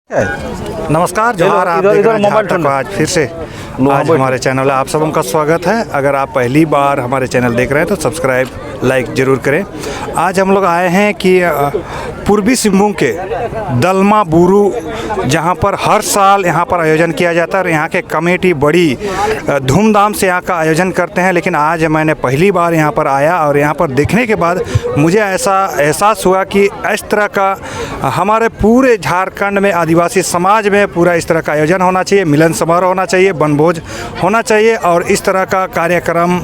नमस्कार, जोहार। आप देख रहे हैं आज फिर से आज हमारे चैनल है। आप सबों का स्वागत है। अगर आप पहली बार हमारे चैनल देख रहे हैं तो सब्सक्राइब लाइक ज़रूर करें। आज हम लोग आए हैं कि पूर्वी सिंहभूम के दलमा बुरू, जहां पर हर साल यहां पर आयोजन किया जाता है और यहां के कमेटी बड़ी धूमधाम से यहां का आयोजन करते हैं। लेकिन आज मैंने पहली बार यहां पर आया और यहां पर देखने के बाद मुझे ऐसा एहसास हुआ कि इस तरह का हमारे पूरे झारखंड में आदिवासी समाज में पूरा इस तरह का आयोजन होना चाहिए, मिलन समारोह होना चाहिए, वनभोज होना चाहिए और इस तरह का कार्यक्रम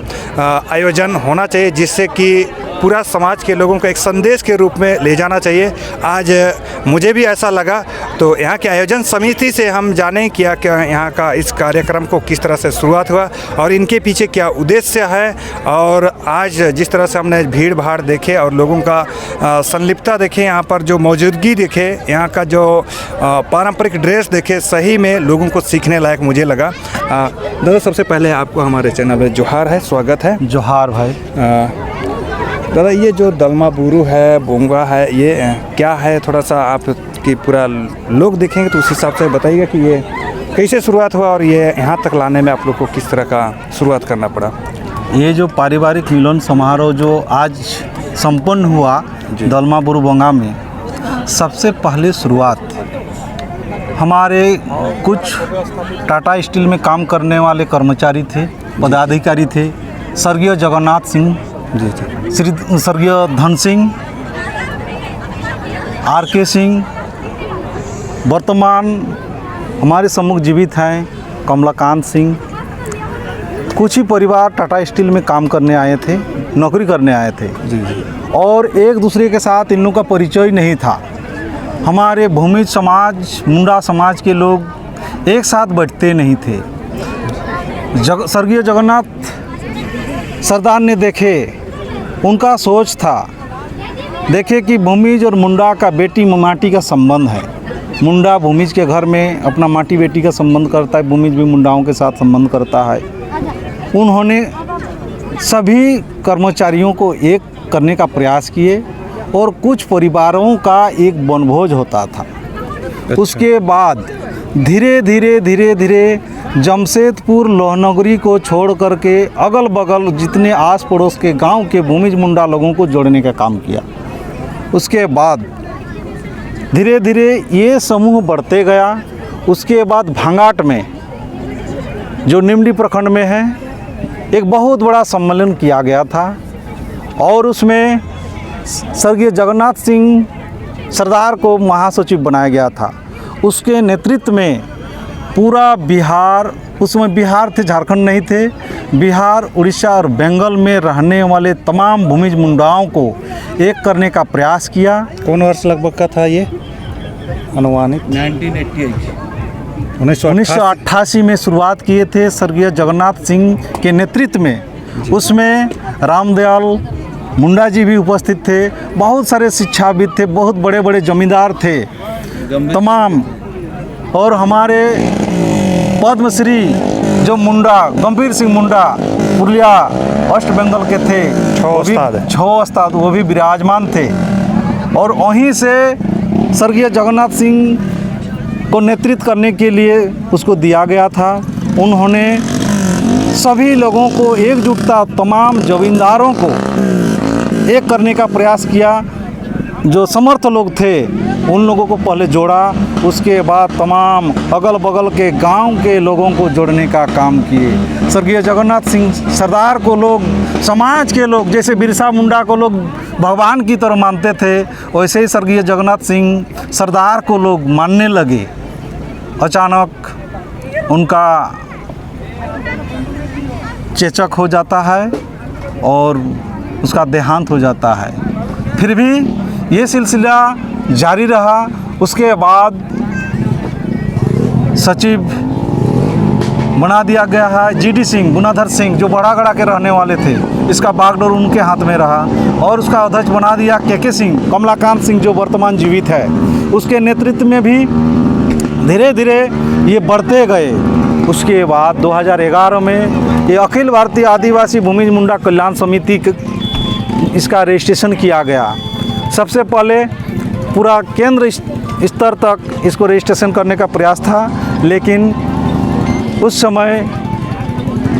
आयोजन होना चाहिए जिससे कि पूरा समाज के लोगों को एक संदेश के रूप में ले जाना चाहिए। आज मुझे भी ऐसा लगा, तो यहाँ के आयोजन समिति से हम जानें क्या क्या यहाँ का इस कार्यक्रम को किस तरह से शुरुआत हुआ और इनके पीछे क्या उद्देश्य है। और आज जिस तरह से हमने भीड़ भाड़ देखे और लोगों का संलिप्तता देखे, यहाँ पर जो मौजूदगी देखे, यहाँ का जो पारंपरिक ड्रेस देखे, सही में लोगों को सीखने लायक मुझे लगा। दादा, सबसे पहले आपको हमारे चैनल में जोहार है, स्वागत है। जोहार भाई। दादा, ये जो दलमा बुरू है, बोंगा है, ये क्या है? थोड़ा सा आप कि पूरा लोग देखेंगे तो उस हिसाब से बताइएगा कि ये कैसे शुरुआत हुआ और ये यहाँ तक लाने में आप लोग को किस तरह का शुरुआत करना पड़ा। ये जो पारिवारिक मिलन समारोह जो आज संपन्न हुआ दलमा बुरू बोंगा में, सबसे पहले शुरुआत हमारे कुछ टाटा स्टील में काम करने वाले कर्मचारी थे, पदाधिकारी थे। स्वर्गीय जगन्नाथ सिंह जी थे, श्री स्वर्गीय धन सिंह, आर.के. सिंह, वर्तमान हमारे सम्मुख जीवित हैं कमलाकांत सिंह। कुछ ही परिवार टाटा स्टील में काम करने आए थे, नौकरी करने आए थे जी। और एक दूसरे के साथ इन लोगों का परिचय नहीं था। हमारे भूमिज समाज, मुंडा समाज के लोग एक साथ बैठते नहीं थे। स्वर्गीय जगन्नाथ सरदार ने देखे, उनका सोच था, देखे कि भूमिज और मुंडा का बेटी माटी का संबंध है। मुंडा भूमिज के घर में अपना माटी बेटी का संबंध करता है, भूमिज भी मुंडाओं के साथ संबंध करता है। उन्होंने सभी कर्मचारियों को एक करने का प्रयास किए और कुछ परिवारों का एक वनभोज होता था। उसके बाद धीरे धीरे जमशेदपुर लोहनगरी को छोड़ करके अगल बगल जितने आस पड़ोस के गांव के भूमिज मुंडा लोगों को जोड़ने का काम किया। उसके बाद धीरे धीरे ये समूह बढ़ते गया। उसके बाद भांगाट में जो निमडी प्रखंड में है, एक बहुत बड़ा सम्मेलन किया गया था और उसमें स्वर्गीय जगन्नाथ सिंह सरदार को महासचिव बनाया गया था। उसके नेतृत्व में पूरा बिहार, उसमें बिहार थे, झारखंड नहीं थे, बिहार, उड़ीसा और बंगाल में रहने वाले तमाम भूमिज मुंडाओं को एक करने का प्रयास किया। कौन वर्ष लगभग का था ये अनुमानित? 1988 में शुरुआत किए थे स्वर्गीय जगन्नाथ सिंह के नेतृत्व में। उसमें रामदयाल मुंडा जी भी उपस्थित थे, बहुत सारे शिक्षाविद थे, बहुत बड़े बड़े जमींदार थे तमाम। और हमारे पद्मश्री जो मुंडा, गंभीर सिंह मुंडा, पुरुलिया वेस्ट बंगाल के थे, 6 उस्ताद, वो भी विराजमान थे। और वहीं से स्वर्गीय जगन्नाथ सिंह को नेतृत्व करने के लिए उसको दिया गया था। उन्होंने सभी लोगों को एकजुटता, तमाम जमींदारों को एक करने का प्रयास किया। जो समर्थ लोग थे उन लोगों को पहले जोड़ा, उसके बाद तमाम अगल बगल के गांव के लोगों को जोड़ने का काम किए। स्वर्गीय जगन्नाथ सिंह सरदार को लोग, समाज के लोग, जैसे बिरसा मुंडा को लोग भगवान की तरह मानते थे, वैसे ही स्वर्गीय जगन्नाथ सिंह सरदार को लोग मानने लगे। अचानक उनका चेचक हो जाता है और उसका देहांत हो जाता है। फिर भी ये सिलसिला जारी रहा। उसके बाद सचिव बना दिया गया है जीडी सिंह, गुनाधर सिंह, जो बड़ागढ़ा के रहने वाले थे। इसका बागडोर उनके हाथ में रहा। और उसका अध्यक्ष बना दिया के सिंह, कमलाकांत सिंह, जो वर्तमान जीवित है। उसके नेतृत्व में भी धीरे धीरे ये बढ़ते गए। उसके बाद 2011 में ये अखिल भारतीय आदिवासी भूमिज मुंडा कल्याण समिति इसका रजिस्ट्रेशन किया गया। सबसे पहले पूरा केंद्र स्तर तक इसको रजिस्ट्रेशन करने का प्रयास था, लेकिन उस समय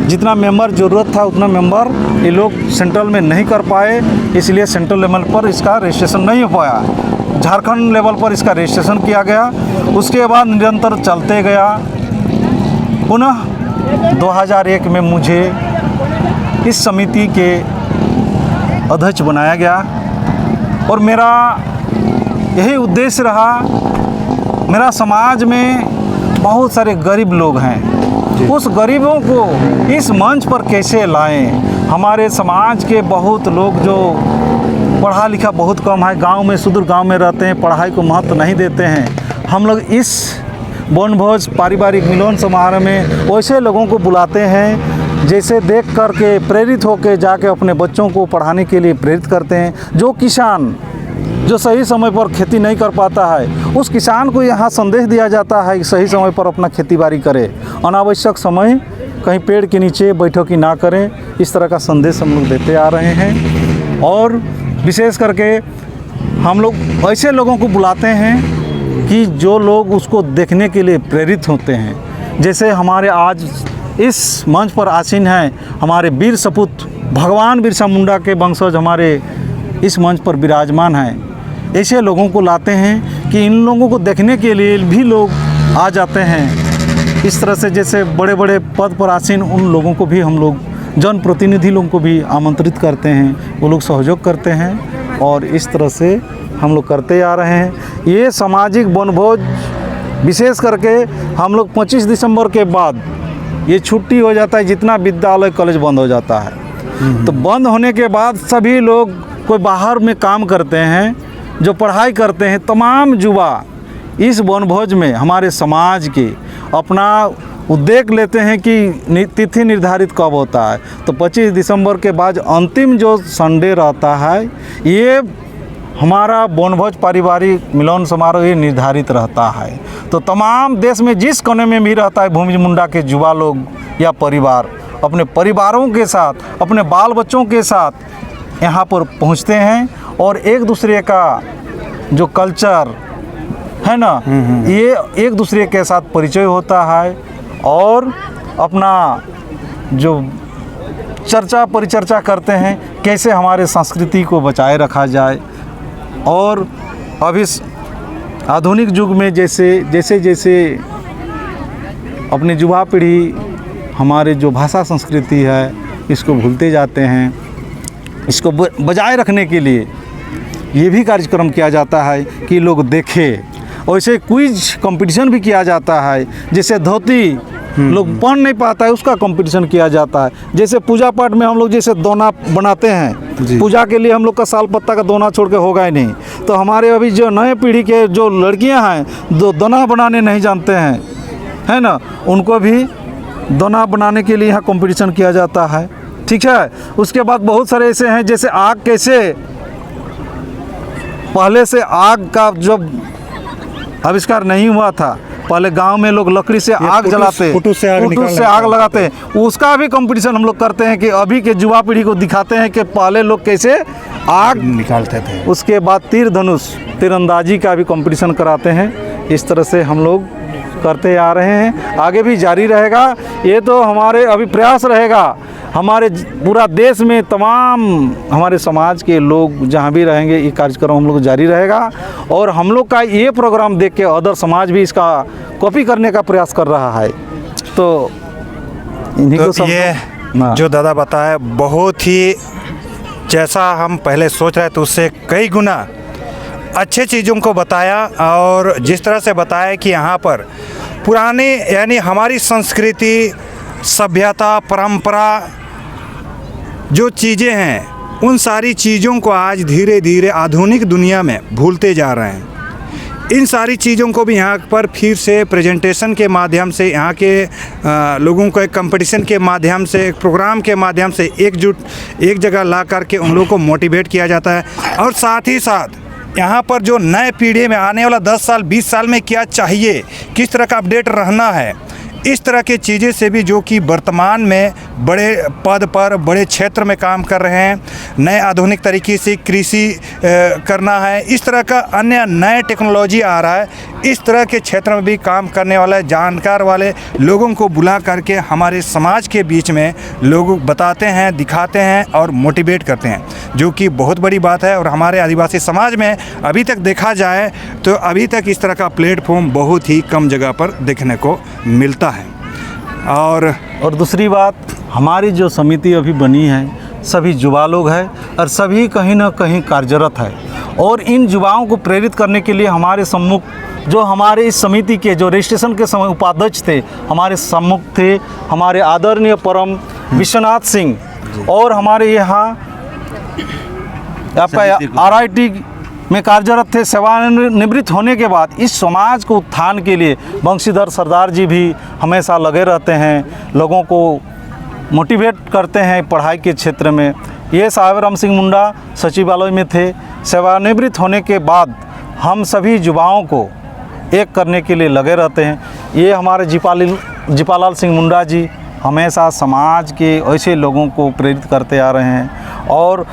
जितना मेंबर ज़रूरत था उतना मेंबर ये लोग सेंट्रल में नहीं कर पाए, इसलिए सेंट्रल लेवल पर इसका रजिस्ट्रेशन नहीं हो पाया। झारखंड लेवल पर इसका रजिस्ट्रेशन किया गया, उसके बाद निरंतर चलते गया। पुनः 2001 में मुझे इस समिति के अध्यक्ष बनाया गया और मेरा यही उद्देश्य रहा। मेरा समाज में बहुत सारे गरीब लोग हैं, उस गरीबों को इस मंच पर कैसे लाएं। हमारे समाज के बहुत लोग जो पढ़ा लिखा बहुत कम है, गांव में सुदूर गांव में रहते हैं, पढ़ाई को महत्व नहीं देते हैं। हम लोग इस वनभोज पारिवारिक मिलन समारोह में वैसे लोगों को बुलाते हैं जैसे देख कर के प्रेरित होकर जाके अपने बच्चों को पढ़ाने के लिए प्रेरित करते हैं। जो किसान जो सही समय पर खेती नहीं कर पाता है, उस किसान को यहाँ संदेश दिया जाता है कि सही समय पर अपना खेती बाड़ी करे, अनावश्यक समय कहीं पेड़ के नीचे बैठकी ना करें। इस तरह का संदेश हम लोग देते आ रहे हैं और विशेष करके हम लोग ऐसे लोगों को बुलाते हैं कि जो लोग उसको देखने के लिए प्रेरित होते हैं। जैसे हमारे आज इस मंच पर आसीन हैं हमारे वीर सपूत भगवान बिरसा मुंडा के वंशज हमारे इस मंच पर विराजमान हैं। ऐसे लोगों को लाते हैं कि इन लोगों को देखने के लिए भी लोग आ जाते हैं। इस तरह से जैसे बड़े बड़े पद पर आसीन उन लोगों को भी हम लोग जनप्रतिनिधि लोगों को भी आमंत्रित करते हैं, वो लोग सहयोग करते हैं और इस तरह से हम लोग करते आ रहे हैं। ये सामाजिक वनभोज विशेष करके हम लोग 25 दिसंबर के बाद ये छुट्टी हो जाता है, जितना विद्यालय कॉलेज बंद हो जाता है। तो बंद होने के बाद सभी लोग कोई बाहर में काम करते हैं, जो पढ़ाई करते हैं, तमाम युवा इस वनभोज में हमारे समाज के अपना उद्देश्य लेते हैं कि तिथि निर्धारित कब होता है। तो 25 दिसंबर के बाद अंतिम जो संडे रहता है, ये हमारा वनभोज पारिवारिक मिलन समारोह ये निर्धारित रहता है। तो तमाम देश में जिस कोने में भी रहता है भूमिज मुंडा के युवा लोग या परिवार अपने परिवारों के साथ, अपने बाल बच्चों के साथ यहाँ पर पहुँचते हैं और एक दूसरे का जो कल्चर है ना, ये एक दूसरे के साथ परिचय होता है और अपना जो चर्चा परिचर्चा करते हैं कैसे हमारे संस्कृति को बचाए रखा जाए। और अभी आधुनिक युग में जैसे अपनी युवा पीढ़ी हमारे जो भाषा संस्कृति है इसको भूलते जाते हैं, इसको बजाय रखने के लिए ये भी कार्यक्रम किया जाता है कि लोग देखें। वैसे क्विज कंपटीशन भी किया जाता है, जैसे धोती लोग पहन नहीं पाता है उसका कंपटीशन किया जाता है। जैसे पूजा पाठ में हम लोग जैसे दोना बनाते हैं, पूजा के लिए हम लोग का साल पत्ता का दोना छोड़ के होगा ही नहीं। तो हमारे अभी जो नए पीढ़ी के जो लड़कियां हैं जो दोना बनाने नहीं जानते हैं, है ना, उनको भी दोना बनाने के लिए यहाँ कंपटीशन किया जाता है। ठीक है। उसके बाद बहुत सारे ऐसे हैं जैसे आग कैसे पहले से आग का जब आविष्कार नहीं हुआ था, पहले गांव में लोग लकड़ी से आग जलाते, उटूस से आग लगाते हैं, उसका भी कंपटीशन हम लोग करते हैं कि अभी के युवा पीढ़ी को दिखाते हैं कि पहले लोग कैसे आग निकालते थे। उसके बाद तीर धनुष तीरंदाजी का भी कंपटीशन कराते हैं। इस तरह से हम लोग करते आ रहे हैं, आगे भी जारी रहेगा। ये तो हमारे अभी प्रयास रहेगा, हमारे पूरा देश में तमाम हमारे समाज के लोग जहाँ भी रहेंगे ये कार्यक्रम हम लोग जारी रहेगा। और हम लोग का ये प्रोग्राम देख के अदर समाज भी इसका कॉपी करने का प्रयास कर रहा है। तो इन्हीं को सब ये जो दादा बताया बहुत ही, जैसा हम पहले सोच रहे थे उससे कई गुना अच्छे चीज़ों को बताया। और जिस तरह से बताया कि यहाँ पर पुराने यानी हमारी संस्कृति, सभ्यता, परंपरा जो चीज़ें हैं उन सारी चीज़ों को आज धीरे धीरे आधुनिक दुनिया में भूलते जा रहे हैं। इन सारी चीज़ों को भी यहाँ पर फिर से प्रेजेंटेशन के माध्यम से, यहाँ के लोगों को एक कंपटीशन के माध्यम से, एक प्रोग्राम के माध्यम से एक जगह ला करके उन लोगों को मोटिवेट किया जाता है। और साथ ही साथ यहाँ पर जो नए पीढ़ी में आने वाला 10 साल 20 साल में क्या चाहिए, किस तरह का अपडेट रहना है, इस तरह के चीज़ें से भी जो कि वर्तमान में बड़े पद पर बड़े क्षेत्र में काम कर रहे हैं, नए आधुनिक तरीके से कृषि करना है, इस तरह का अन्य नए टेक्नोलॉजी आ रहा है, इस तरह के क्षेत्र में भी काम करने वाले जानकार वाले लोगों को बुला करके हमारे समाज के बीच में लोग बताते हैं, दिखाते हैं और मोटिवेट करते हैं, जो कि बहुत बड़ी बात है। और हमारे आदिवासी समाज में अभी तक देखा जाए तो अभी तक इस तरह का प्लेटफॉर्म बहुत ही कम जगह पर देखने को मिलता है। और दूसरी बात, हमारी जो समिति अभी बनी है सभी युवा लोग हैं और सभी कहीं ना कहीं कार्यरत है, और इन युवाओं को प्रेरित करने के लिए हमारे सम्मुख जो हमारे इस समिति के जो रजिस्ट्रेशन के समय उपाध्यक्ष थे, हमारे सम्मुख थे हमारे आदरणीय परम विश्वनाथ सिंह, और हमारे यहाँ RIT में कार्यरत थे। सेवानिवृत्त होने के बाद इस समाज को उत्थान के लिए बंशीधर सरदार जी भी हमेशा लगे रहते हैं, लोगों को मोटिवेट करते हैं पढ़ाई के क्षेत्र में। ये साहेब राम सिंह मुंडा सचिवालय में थे। सेवानिवृत्त होने के बाद हम सभी युवाओं को एक करने के लिए लगे रहते हैं। ये हमारे जीपालाल सिंह मुंडा जी हमेशा समाज के ऐसे लोगों को प्रेरित करते आ रहे हैं, और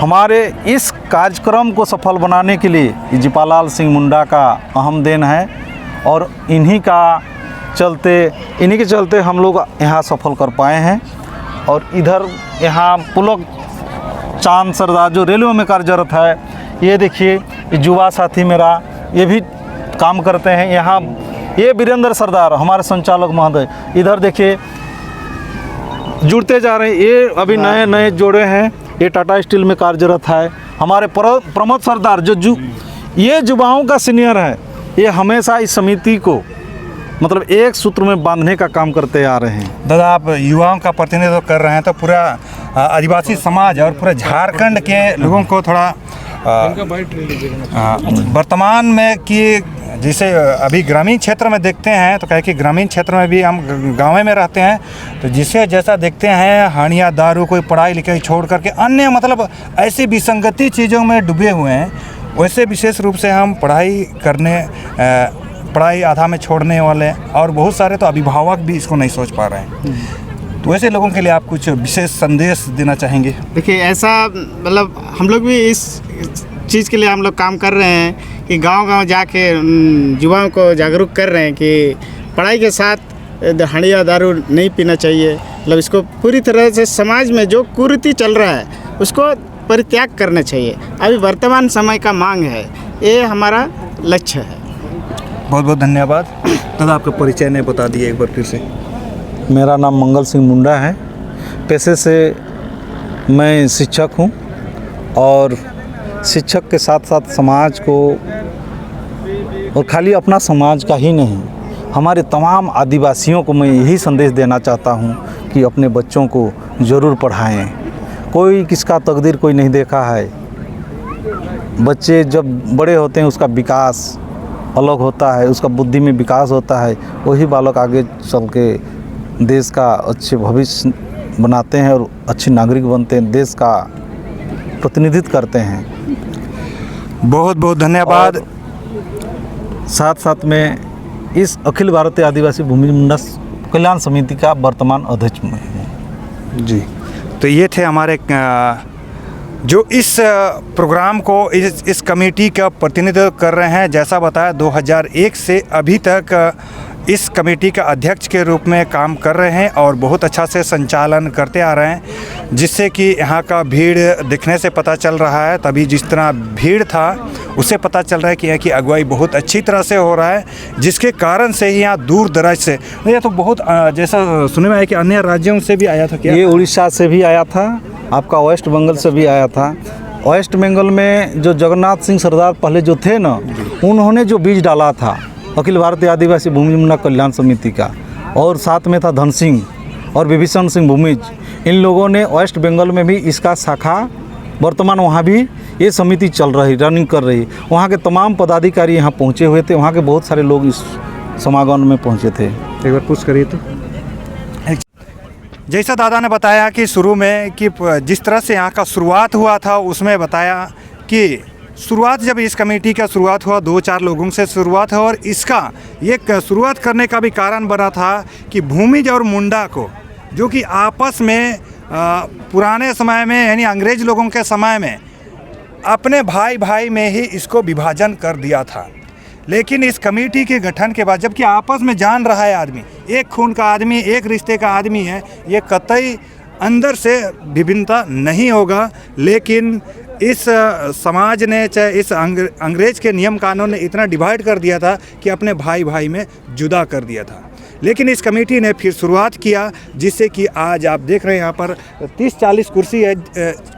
हमारे इस कार्यक्रम को सफल बनाने के लिए जीपालाल सिंह मुंडा का अहम देन है, और इन्हीं के चलते हम लोग यहाँ सफल कर पाए हैं। और इधर यहाँ पुलक चांद सरदार जो रेलवे में कार्यरत है, ये देखिए युवा साथी मेरा ये भी काम करते हैं यहाँ। ये वीरेंद्र सरदार हमारे संचालक महोदय इधर देखिए जुड़ते जा रहे हैं। ये अभी नए जोड़े हैं, ये टाटा स्टील में कार्यरत है। हमारे प्रमोद सरदार जो ये युवाओं का सीनियर है, ये हमेशा इस समिति को मतलब एक सूत्र में बांधने का काम करते आ रहे हैं। दादा, आप युवाओं का प्रतिनिधित्व कर रहे हैं, तो पूरा आदिवासी समाज और पूरा झारखंड के लोगों को थोड़ा वर्तमान में कि जैसे अभी ग्रामीण क्षेत्र में देखते हैं, तो कहे कि ग्रामीण क्षेत्र में भी हम गाँव में रहते हैं, तो जिसे जैसा देखते हैं हानिया दारू, कोई पढ़ाई लिखाई छोड़ करके अन्य मतलब ऐसी विसंगति चीज़ों में डूबे हुए हैं, वैसे विशेष रूप से हम पढ़ाई आधा में छोड़ने वाले, और बहुत सारे तो अभिभावक भी इसको नहीं सोच पा रहे हैं। तो वैसे लोगों के लिए आप कुछ विशेष संदेश देना चाहेंगे? देखिए, ऐसा मतलब हम लोग भी इस चीज़ के लिए हम लोग काम कर रहे हैं कि गांव-गांव जाके युवाओं को जागरूक कर रहे हैं कि पढ़ाई के साथ हंडिया दारू नहीं पीना चाहिए। मतलब इसको पूरी तरह से समाज में जो कुरीति चल रहा है उसको परित्याग करना चाहिए। अभी वर्तमान समय का मांग है, ये हमारा लक्ष्य है। बहुत बहुत धन्यवाद। दादा, आपका परिचय नहीं बता दिए एक बार फिर से। मेरा नाम मंगल सिंह मुंडा है। पेशे से मैं शिक्षक हूँ, और शिक्षक के साथ साथ समाज को, और खाली अपना समाज का ही नहीं, हमारे तमाम आदिवासियों को मैं यही संदेश देना चाहता हूँ कि अपने बच्चों को ज़रूर पढ़ाएं। कोई किसका तकदीर कोई नहीं देखा है। बच्चे जब बड़े होते हैं उसका विकास अलग होता है, उसका बुद्धि में विकास होता है, वही बालक आगे चल के देश का अच्छे भविष्य बनाते हैं और अच्छे नागरिक बनते हैं, देश का प्रतिनिधित्व करते हैं। बहुत बहुत धन्यवाद। साथ साथ में इस अखिल भारतीय आदिवासी भूमि मुंडा कल्याण समिति का वर्तमान अध्यक्ष मैं हूँ जी। तो ये थे हमारे जो इस प्रोग्राम को इस कमेटी का प्रतिनिधित्व कर रहे हैं। जैसा बताया 2001 से अभी तक इस कमेटी का अध्यक्ष के रूप में काम कर रहे हैं और बहुत अच्छा से संचालन करते आ रहे हैं, जिससे कि यहाँ का भीड़ दिखने से पता चल रहा है। तभी जिस तरह भीड़ था उससे पता चल रहा है कि यहाँ की अगुवाई बहुत अच्छी तरह से हो रहा है, जिसके कारण से ही यहाँ दूर दराज से, ये तो बहुत जैसा सुने में आया कि अन्य राज्यों से भी आया था क्या? ये उड़ीसा से भी आया था, आपका वेस्ट बंगाल से भी आया था। वेस्ट बंगाल में जो जगन्नाथ सिंह सरदार पहले जो थे ना, उन्होंने जो बीज डाला था अखिल भारतीय आदिवासी भूमि मुंडा कल्याण समिति का, और साथ में था धन सिंह और विभीषण सिंह भूमिज, इन लोगों ने वेस्ट बंगाल में भी इसका शाखा, वर्तमान वहाँ भी ये समिति चल रही, रनिंग कर रही। वहाँ के तमाम पदाधिकारी यहाँ पहुँचे हुए थे, वहाँ के बहुत सारे लोग इस समागम में पहुँचे थे। एक बार पूछ करिए तो। जैसा दादा ने बताया कि शुरू में कि जिस तरह से यहाँ का शुरुआत हुआ था, उसमें बताया कि शुरुआत जब इस कमेटी का शुरुआत हुआ 2-4 लोगों से शुरुआत है और इसका ये शुरुआत करने का भी कारण बना था कि भूमिज और मुंडा को जो कि आपस में पुराने समय में यानी अंग्रेज लोगों के समय में अपने भाई भाई में ही इसको विभाजन कर दिया था। लेकिन इस कमेटी के गठन के बाद जबकि आपस में जान रहा है आदमी, एक खून का आदमी, एक रिश्ते का आदमी है, ये कतई अंदर से विभिन्नता नहीं होगा, लेकिन इस समाज ने चाहे इस अंग्रेज के नियम कानून ने इतना डिवाइड कर दिया था कि अपने भाई भाई में जुदा कर दिया था। लेकिन इस कमेटी ने फिर शुरुआत किया जिससे कि आज आप देख रहे हैं यहाँ पर 30-40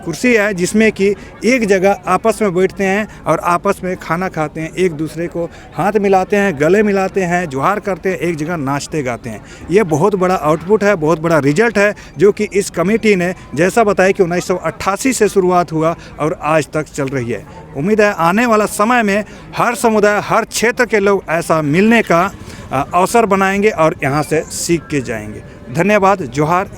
कुर्सी है जिसमें कि एक जगह आपस में बैठते हैं और आपस में खाना खाते हैं, एक दूसरे को हाथ मिलाते हैं, गले मिलाते हैं, जोहार करते हैं, एक जगह नाचते गाते हैं। ये बहुत बड़ा आउटपुट है, बहुत बड़ा रिजल्ट है जो कि इस कमेटी ने जैसा बताया कि 1988 से शुरुआत हुआ और आज तक चल रही है। उम्मीद है आने वाला समय में हर समुदाय, हर क्षेत्र के लोग ऐसा मिलने का अवसर बनाएंगे और यहाँ से सीख के जाएंगे। धन्यवाद। जोहार।